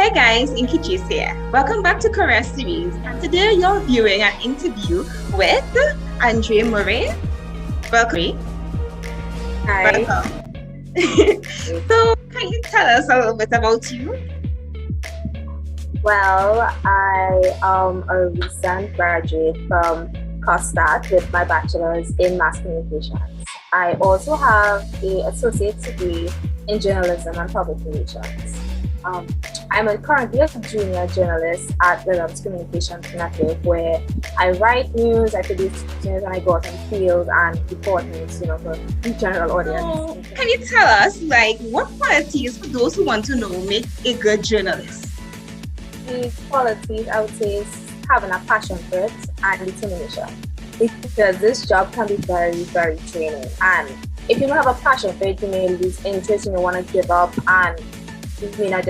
Hey guys, Inkichis here. Welcome back to Career Series. And today you're viewing an interview with Andre Murray. Welcome. Hi. Welcome. So, can you tell us a little bit about you? Well, I am a recent graduate from Costa with my bachelor's in mass communications. I also have an associate degree in journalism and public relations. I'm currently a junior journalist at the Communications Network, where I write news, I produce news, and I go out in the field and report news, for the general audience. Can you tell us, what qualities for those who want to know make a good journalist? The qualities I would say is having a passion for it and determination, because this job can be very, very draining. And if you don't have a passion for it, you may lose interest, you may want to give up, and you may not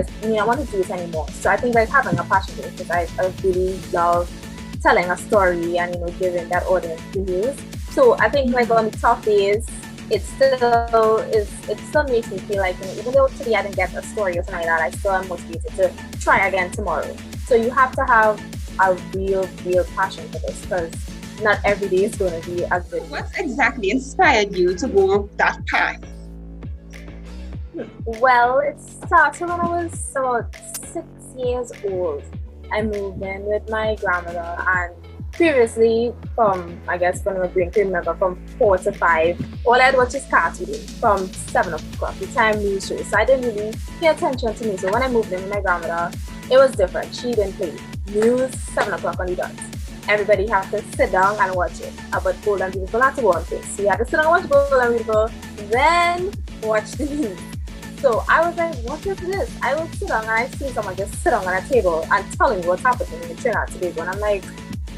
want to do it anymore. So I think having a passion for it, because I really love telling a story and giving that audience the news. So I think on the tough days, it still makes me feel like even though today I didn't get a story or something like that, I still am motivated to try again tomorrow. So you have to have a real passion for this, because not every day is going to be as good. What exactly inspired you to go that path? Well, it started when I was about 6 years old. I moved in with my grandmother, and previously, when I can remember, from 4 to 5, all I had was just cartoons from 7 o'clock, the time news shows. So I didn't really pay attention to news. So when I moved in with my grandmother, it was different. She didn't play news 7 o'clock on the dot. Everybody had to sit down and watch it. But Golden Beautiful had to go on first. So you had to sit down and watch Golden Beautiful, then watch the news. So I was like, what is this? I would sit down and I see someone just sit down on a table and telling me what's happening in the Trinidad Tobago. And I'm like,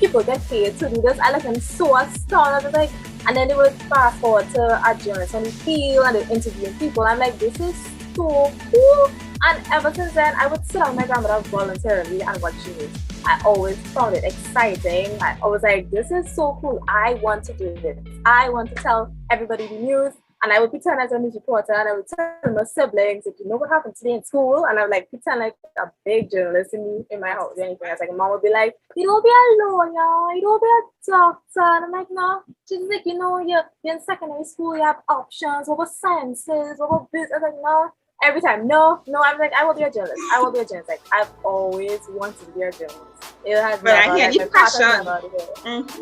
people get paid to do this. I like, I'm so astounded. I was like, and then they would fast forward to a journalist on the field and they're interviewing people. I'm like, this is so cool. And ever since then, I would sit down with my grandmother voluntarily and watch news. I always found it exciting. I was like, this is so cool. I want to do this. I want to tell everybody the news. And I would pretend as a news reporter, and I would tell my siblings, if you know what happened today in school, and I would pretend like a big journalist in my house or anything. I was like, Mom would be like, you don't be a lawyer, you don't be a doctor. And I'm like, no. She's like, you're in secondary school, you have options, what about sciences, what about business? I was like, no. Every time, no. I'm like, I will be a journalist. I will be a journalist. I've always wanted to be a journalist. It has never, I hear passion.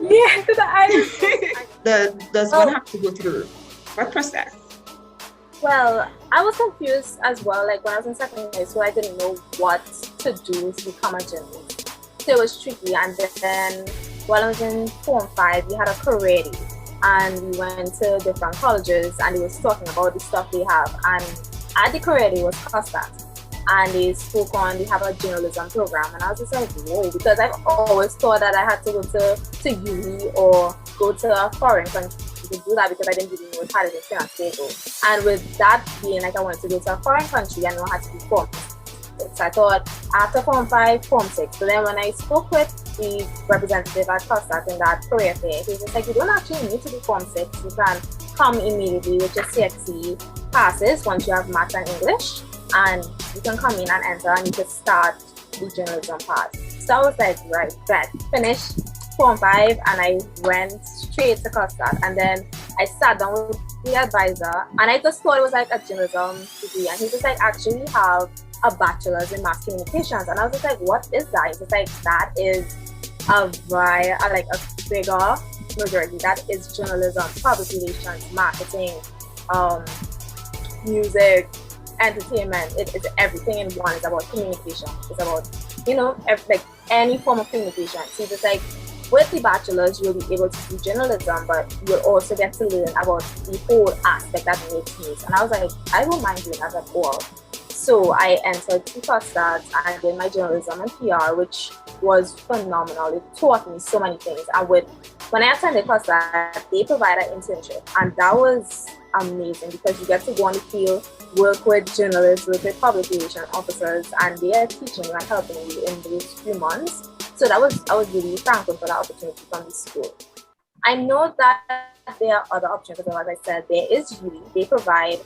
Yeah, because does one have to go through what process? Well, I was confused as well. When I was in secondary school, I didn't know what to do to become a journalist. So it was tricky. And then while I was in Form 5, we had a career day. And we went to different colleges and they was talking about the stuff they have. And at the career day was Costa. And they spoke on, they have a journalism program. And I was just like, whoa, because I've always thought that I had to go to uni or go to a foreign country to do that, because I didn't really know how to get stable. And with that being I wanted to go to a foreign country, I know how to be Form 6. So I thought after Form 5, Form 6. So then when I spoke with the representative at Costa in that career fair, he was like, you don't actually need to be Form 6. You can come immediately with your CXC passes once you have math and English, and you can come in and enter and you can start the journalism part. So I was like, right, that finished Form 5 and I went straight to Costa, and then I sat down with the advisor and I just thought it was like a journalism degree, and he was like, actually have a bachelor's in mass communications. And I was just like, what is that? He was like, that is a bigger majority. That is journalism, public relations, marketing, music, entertainment. It's everything in one. It's about communication. It's about any form of communication. So it's like, with the bachelor's, you'll be able to do journalism, but you'll also get to learn about the whole aspect that makes news. And I was like, I don't mind doing that at all. So I entered to Costa and did my journalism and PR, which was phenomenal. It taught me so many things. And when I attended Costa, they provided an internship, and that was amazing because you get to go on the field, work with journalists, work with public relations officers, and they are teaching you and helping you in those few months. So I was really thankful for that opportunity from the school. I know that there are other options, as I said, there is Julie. They provide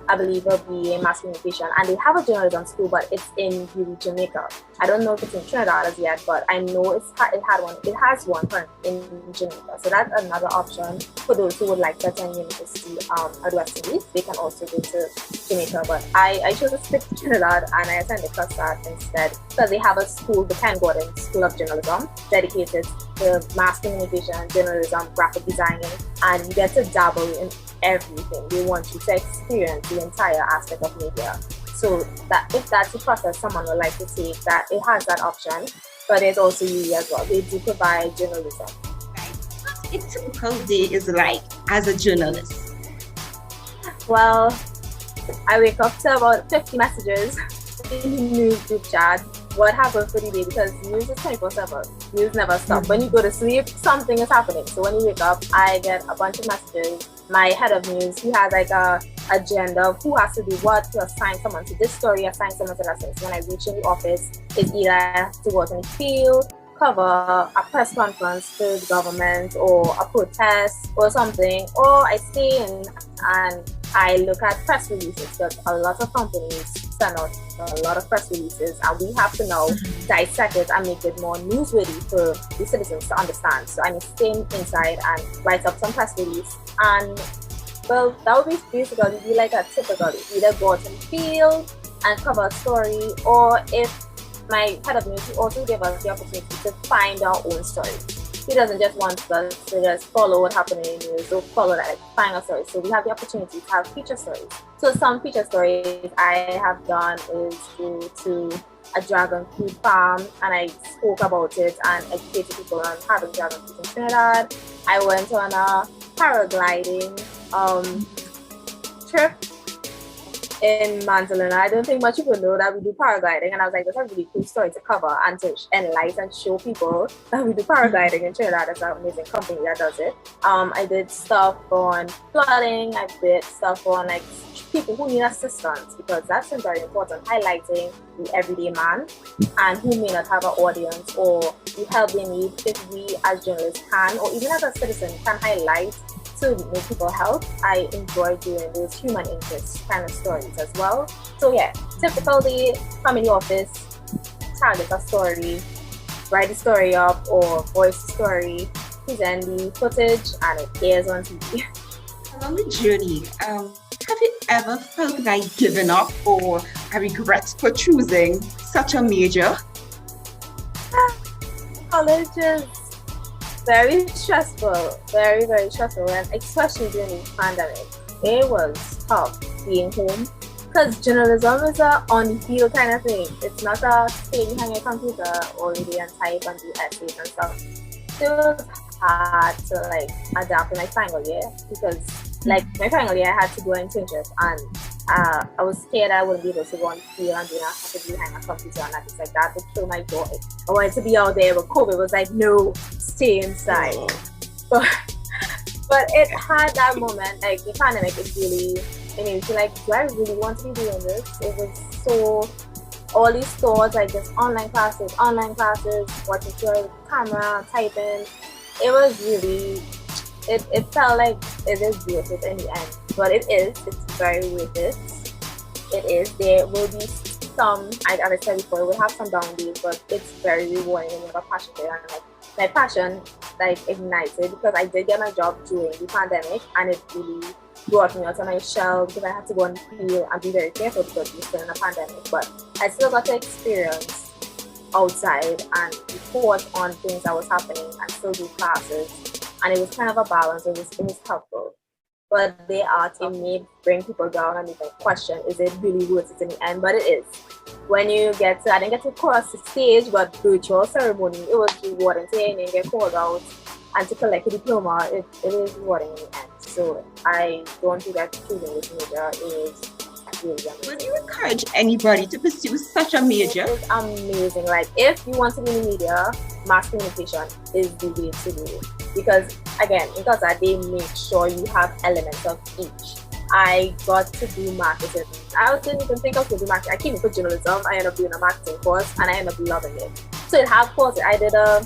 I believe it'll be in mass communication, and they have a journalism school, but it's in Jamaica. I don't know if it's in Trinidad as yet, but I know it has one in Jamaica. So that's another option for those who would like to attend university at West Indies. They can also go to Jamaica, but I chose to stick to Trinidad, and I attended CUSAT instead because they have a school, the Ken Gordon School of Journalism, dedicated to mass communication, journalism, graphic designing, and you get to dabble in everything. They want you to experience the entire aspect of media. So that if that's the process someone would like to take, that it has that option, but there's also UE as well. They do provide journalism. What a typical day is like as a journalist? Well, I wake up to about 50 messages in the news group chat. What happened for the day, because news is 24/7. News never stops. When you go to sleep, something is happening. So when you wake up, I get a bunch of messages. My head of news, he has like a agenda of who has to do what, to assign someone to this story, assign someone to that story. So when I reach in the office, it's either to go out in the field, cover a press conference to the government or a protest or something, or I stay in and I look at press releases, because a lot of companies send out a lot of press releases, and we have to now dissect it and make it more newsworthy for the citizens to understand. So I'm staying inside and write up some press release, and well, that would be basically be like a typical either go out in the field and cover a story, or if my head of news also gave us the opportunity to find our own story. He doesn't just want us to just follow what happened in the news or follow that, like find a story. So we have the opportunity to have feature stories. So some feature stories I have done is go to a dragon fruit farm, and I spoke about it and educated people on having dragon fruit in Trinidad. I went on a paragliding trip in Manzalina. I don't think much people know that we do paragliding, and I was like, that's a really cool story to cover and to enlighten and show people that we do paragliding in Trinidad. That's an amazing company that does it. I did stuff on flooding. I did stuff on like people who need assistance, because that's very important, highlighting the everyday man and who may not have an audience or the help they need. If we as journalists can, or even as a citizen, can highlight to make people help, I enjoy doing those human interest kind of stories as well. So yeah, typical day, family office, target a story, write the story up or voice the story, present the footage, and it airs on TV. Along the journey, have you ever felt like giving up or a regret for choosing such a major? College is very stressful, very, very stressful, and especially during the pandemic. It was tough being home, because journalism is a on-the-field kind of thing. It's not a stay behind your computer all day and type and do essays and stuff. It was hard to like adapt in my final year, because like my final year I had to go on internship, and I was scared I wouldn't be able to go on the field and do not have to be behind my computer and things like that. It killed my joy. I wanted to be out there, but COVID was like, no, stay inside. But it had that moment, like the pandemic, it really, it made me feel like, do I really want to be doing this? It was so, all these thoughts, like just online classes, watching through the camera, typing. It was really, it felt like it is worth it in the end. But it's very worth it. It is. There will be some, as I said before, it will have some down days, but it's very rewarding when you have a passion there. And like my passion like ignited, because I did get my job during the pandemic, and it really brought me out of my shell, because I had to go on the field and be very careful because we're still in a pandemic. But I still got to experience outside and report on things that was happening and still do classes. And it was kind of a balance. It was helpful. But they may bring people down and they can question, is it really worth it in the end? But it is. When you get to, I didn't get to cross the stage, but virtual ceremony, it was rewarding to and you get called out and to collect a diploma, it is rewarding in the end. So I don't think that choosing this major is really amazing. Would you encourage anybody to pursue such a major? It is amazing. Like if you want to be in media, mass communication is the way to do it. Because again, because they make sure you have elements of each. I got to do marketing. I didn't even think I was going to do marketing. I came in for journalism. I ended up doing a marketing course and I ended up loving it. So it had courses. I did a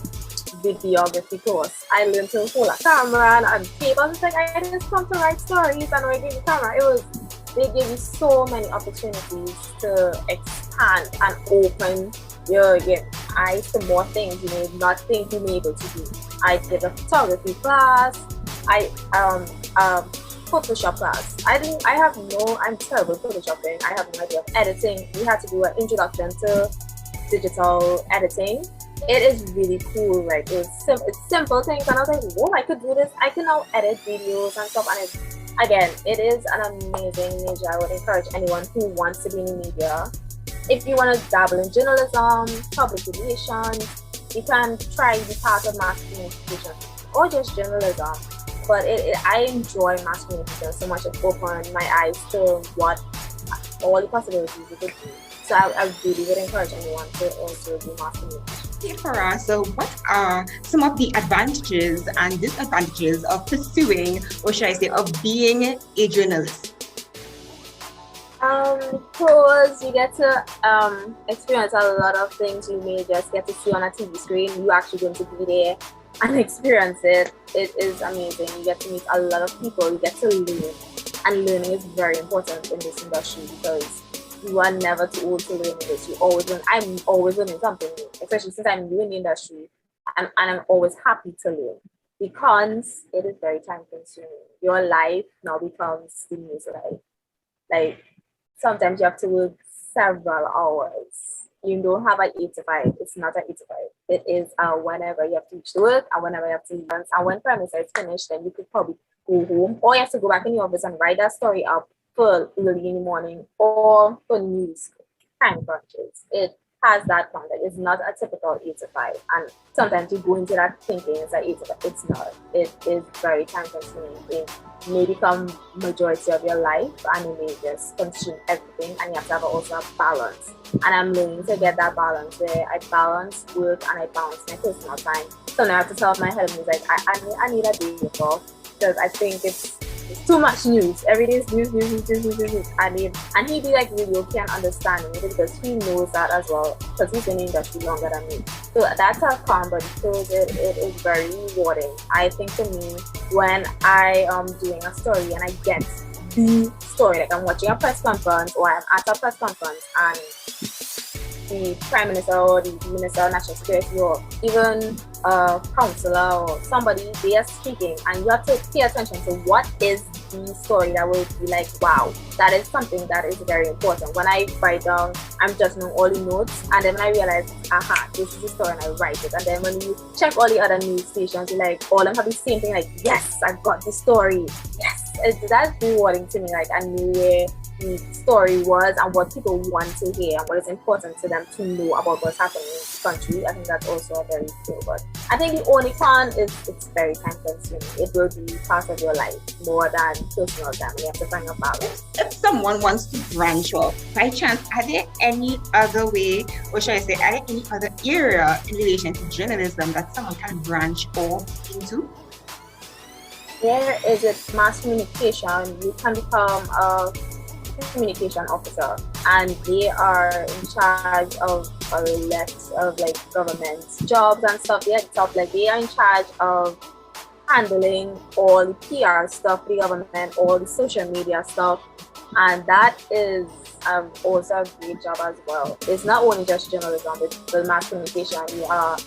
videography course. I learned to hold a camera and paper. It's like I just come to write stories and working the camera. It they give you so many opportunities to expand and open your eyes to more things you may not think you may be able to do. I did a photography class. I Photoshop class. I'm terrible at Photoshopping. I have no idea of editing. We had to do an introduction to digital editing. It is really cool. Like it's simple things, and I was like, whoa, I could do this. I can now edit videos and stuff. And it is an amazing major. I would encourage anyone who wants to be in media. If you want to dabble in journalism, public relations, you can try the part of mass communication or just journalism. But I enjoy mass communication so much. It opened my eyes to what all the possibilities it could do. So I really would encourage anyone to also do mass communication. Okay, for us, so what are some of the advantages and disadvantages of pursuing, or should I say, of being a journalist? Pros, you get to experience a lot of things you may just get to see on a TV screen. You actually going to be there and experience it. It is amazing. You get to meet a lot of people. You get to learn, and learning is very important in this industry because you are never too old to learn this. You always learn. I'm always learning something new, especially since I'm new in the industry, and I'm always happy to learn because it is very time consuming. Your life now becomes the news life. Like sometimes you have to work several hours. You don't have an 8 to 5. It's not an 8 to 5. It is whenever you have to reach to work and whenever you have to leave. And when premises is finished, then you could probably go home, or you have to go back in the office and write that story up for early in the morning or for news time crunches. It has that content. It's not a typical 8 to 5. And sometimes you go into that thinking it's like 8 to 5. It's not. It is very time consuming. It may become majority of your life and it may just consume everything, and you have to have also a balance. And I'm learning to get that balance where I balance work and I balance my personal time. So now I have to tell my husband, like, I need a day off because I think it's too much news. Every day is news. And he'd be like really okay and understanding it because he knows that as well because he's been in the industry longer than me. So that's how calm, but it is very rewarding. I think for me, when I am doing a story and I get the story, like I'm watching a press conference or I'm at a press conference and the Prime Minister or the Minister of National Security or even a counselor or somebody, they are speaking and you have to pay attention to what is the story that will be like, wow, that is something that is very important. When I write down, I'm just knowing all the notes, and then when I realize, aha, this is the story, and I write it. And then when you check all the other news stations, you're like, all of them have the same thing, like, yes, I got the story. Yes, that's rewarding to me. Like, I knew where the story was and what people want to hear and what is important to them to know about what's happening in the country. I think that's also a very cool. But I think the only con is it's very time consuming. It will be part of your life more than personal time. You have to find a balance. If someone wants to branch off, by chance, are there any other way, or should I say, are there any other area in relation to journalism that someone can branch off into? There is it mass communication. You can become a communication officer, and they are in charge of a lot of like government jobs and stuff. They are in charge of handling all the PR stuff for the government, all the social media stuff, and that is also a great job as well. It's not only just journalism, but mass communication. We are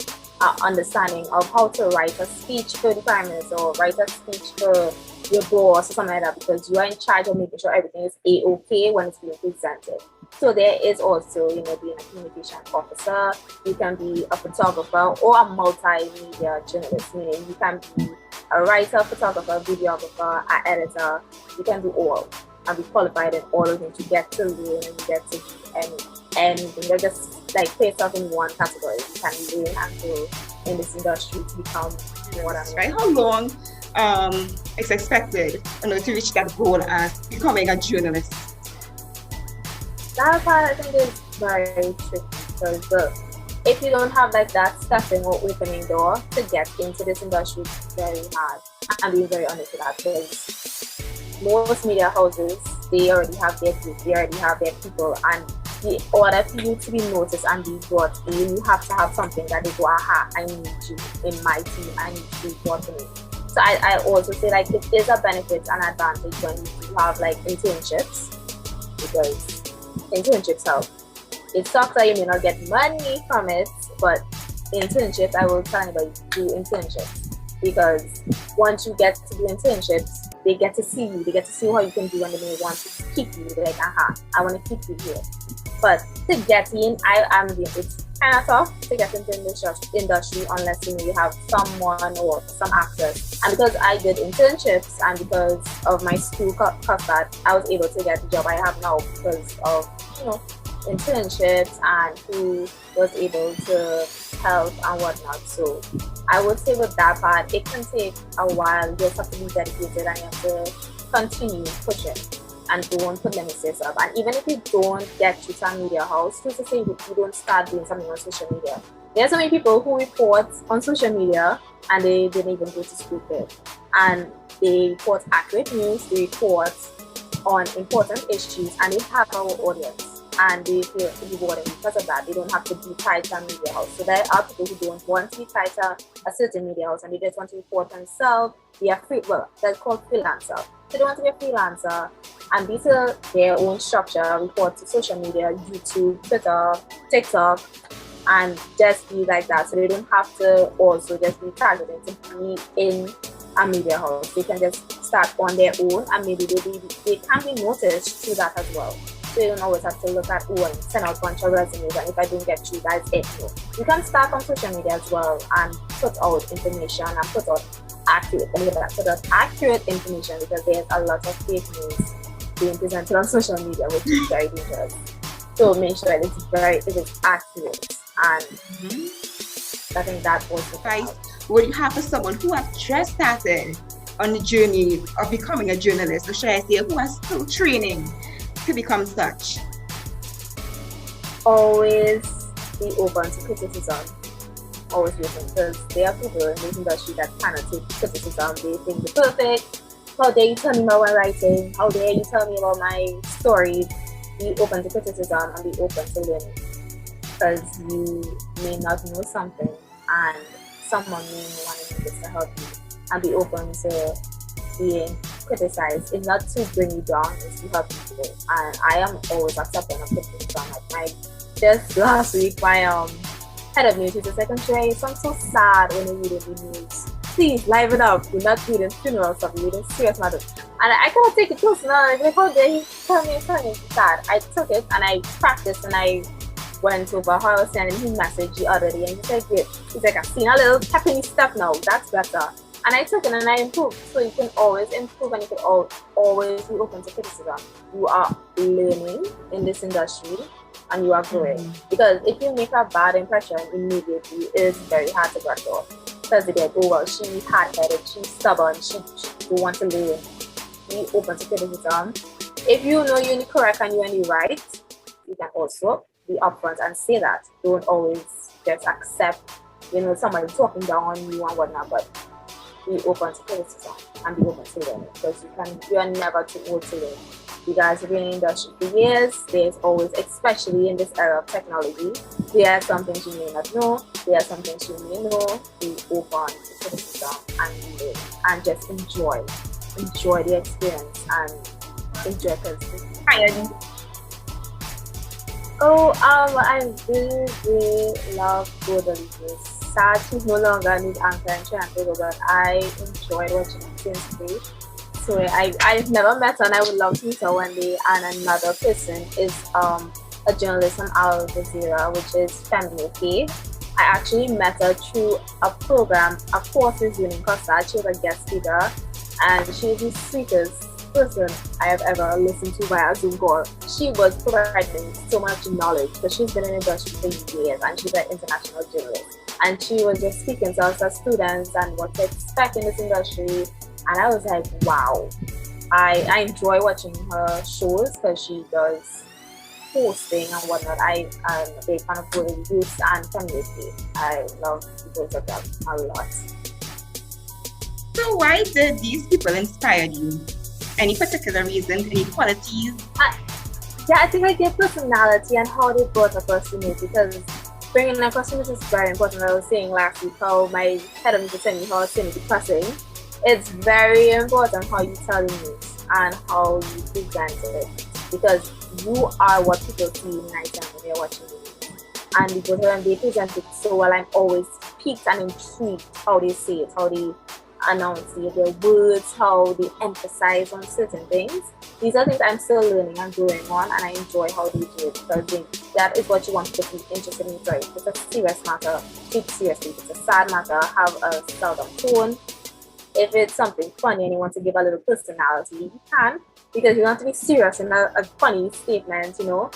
understanding of how to write a speech for the Prime Minister or write a speech for your boss or something like that, because you are in charge of making sure everything is A-okay when it's being presented. So there is also, being a communication officer. You can be a photographer or a multimedia journalist, meaning you can be a writer, photographer, videographer, an editor. You can do all and be qualified in all of them to get to learn and get to do anything. They're just like place yourself in one category. You can learn and grow in this industry to become more than right. How long it's expected to reach that goal as becoming a journalist? That part I think is very tricky because if you don't have like that stepping or opening door to get into this industry, it's very hard. I'm being very honest with that because most media houses, they already have their group, they already have their people, and in order for you to be noticed and be brought in, you have to have something that they go, aha, I need you in my team, I need you brought in. So I also say like it is a benefit and advantage when you have like internships because internships help. It sucks that you may not get money from it, but internships, I will tell anybody, do internships. Because once you get to do internships, they get to see you, they get to see how you can do, and they may want to keep you. They're like, I want to keep you here. But to get in, it's kind of tough to get into the industry unless you have someone or some access. And because I did internships and because of my school CUSAT, I was able to get the job I have now because of, internships and who was able to help and whatnot. So I would say with that part, it can take a while. You just have to be dedicated and you have to continue pushing and don't put limits yourself. And even if you don't get to social media house, just to say you don't start doing something on social media. There are so many people who report on social media and they didn't even go to school there. And they report accurate news, they report on important issues, and they have our audience. And they feel rewarding because of that. They don't have to be tied to a media house. So there are people who don't want to be tied to a certain media house and they just want to report themselves. They are they're called freelancer. So they want to be a freelancer and be to their own structure, report to social media, YouTube, Twitter, TikTok, and just be like that. So they don't have to also just be targeted to be in a media house. They can just start on their own and maybe they can be noticed through that as well. So you don't always have to look at and send out a bunch of resumes, and if I don't get you, that's it. No. You can start on social media as well and put out information and put out accurate information, because there's a lot of fake news being presented on social media, which is very dangerous. So make sure it is accurate, and I think that also advice would you have for someone who has just started on the journey of becoming a journalist, or should I say, who is still training to become such? Always be open to criticism. Always be open, because there are people in this industry that cannot take criticism. They think they're perfect. How dare you tell me about my writing? How dare you tell me about my story? Be open to criticism and be open to learning, because you may not know something and someone may want to use this to help you. And be open to being criticized. It's not to bring you down, it's to help you grow. And I am always accepting of criticism. Like just last week, my head of news was like, I'm so sad when you read the news. Please liven up. You're not reading funeral stuff, you're reading serious matters. And I cannot take it personal. Like, how dare you tell me something sad? I took it and I practiced and I went over how I was sending him message the other day, and he said, great. He's like, I've seen a little happening stuff now. That's better. And I took it and I improved. So you can always improve and you can always be open to criticism. You are learning in this industry and you are growing. Because if you make a bad impression immediately, it is very hard to brush off. Because they get, oh well, she's hard-headed, she's stubborn, she don't want to learn. Be open to criticism. If you know you're in the correct and you're in the right, you can also be upfront and say that. Don't always just accept, somebody talking down on you and whatnot, but be open to criticism and be open to learning, because you are never too old to learn. You guys have been in the industry for years. There's always, especially in this era of technology, there are some things you may not know, there are some things you may know. Be open to criticism and learn, and just enjoy the experience and enjoy, because it's tiring. I really love Guadalupe. Sad she's no longer need anchor and Toronto, but I enjoyed watching it since day. So I've never met her and I would love to meet her one day. And another person is a journalist from Al Jazeera, which is Feminine K. I actually met her through a program, a course is doing in Costa. She was a guest speaker and she's the sweetest person I have ever listened to via Zoom call. She was providing so much knowledge because she's been in the industry for years and she's an international journalist. And she was just speaking to us as students and what to expect in this industry. And I was like, wow. I enjoy watching her shows because she does hosting and whatnot. I am a big fan of both youth and community. I love both of them a lot. So why did these people inspire you? Any particular reason, any qualities? I think like their personality and how they brought across to me, because bringing across to me is very important. I was saying last week how my head of me was telling me how I was saying depressing. It's very important how you tell the news and how you present it, because you are what people see in night time when they're watching you. And because when they present it so well, I'm always piqued and intrigued how they say it, how they announce it, their words, how they emphasize on certain things. These are things I'm still learning and growing on, and I enjoy how they do it because that is what you want to be interested in. Sorry, if it's a serious matter, take it seriously. If it's a sad matter, have a seldom tone. If it's something funny and you want to give a little personality, you can, because you want to be serious in a funny statement, you know.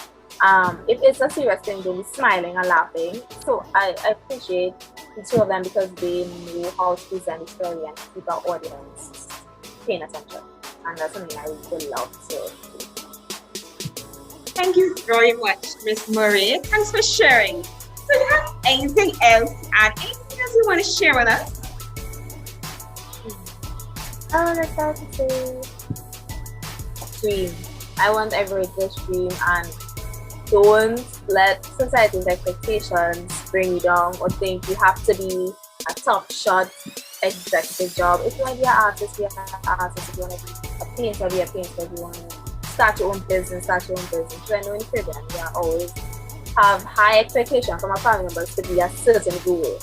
If it's a serious thing, they'll be smiling and laughing. So I appreciate the two of them because they know how to present the story and keep our audience paying attention. And that's something I really love to do. Thank you very much, Miss Murray. Thanks for sharing. So do you have anything else to add? Anything else you want to share with us? Let's start to say dream. I want everyone to dream and don't let society's expectations bring you down or think you have to be a top shot executive job. If you want to be an artist, be an artist. If you want to be a painter, be a painter. If you want to start your own business, start your own business. So I know in the Caribbean, we are always have high expectations from our family members to be a certain goal.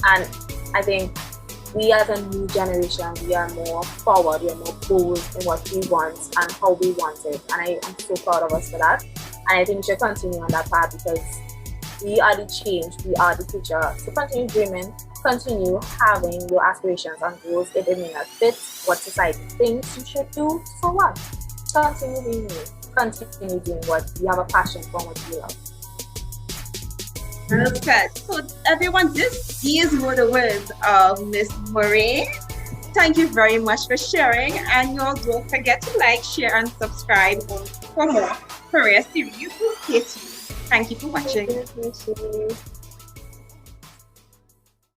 And I think we as a new generation, we are more forward, we are more bold in what we want and how we want it. And I am so proud of us for that. And I think we should continue on that path because we are the change, we are the future. So continue dreaming, continue having your aspirations and goals. If it may not fit what society thinks you should do, so what? Continue being you. Continue doing what you have a passion for, what you love. Perfect. So everyone, these were the words of Miss Murray. Thank you very much for sharing, and y'all don't forget to like, share, and subscribe for more career series. Thank you for watching. Thank you.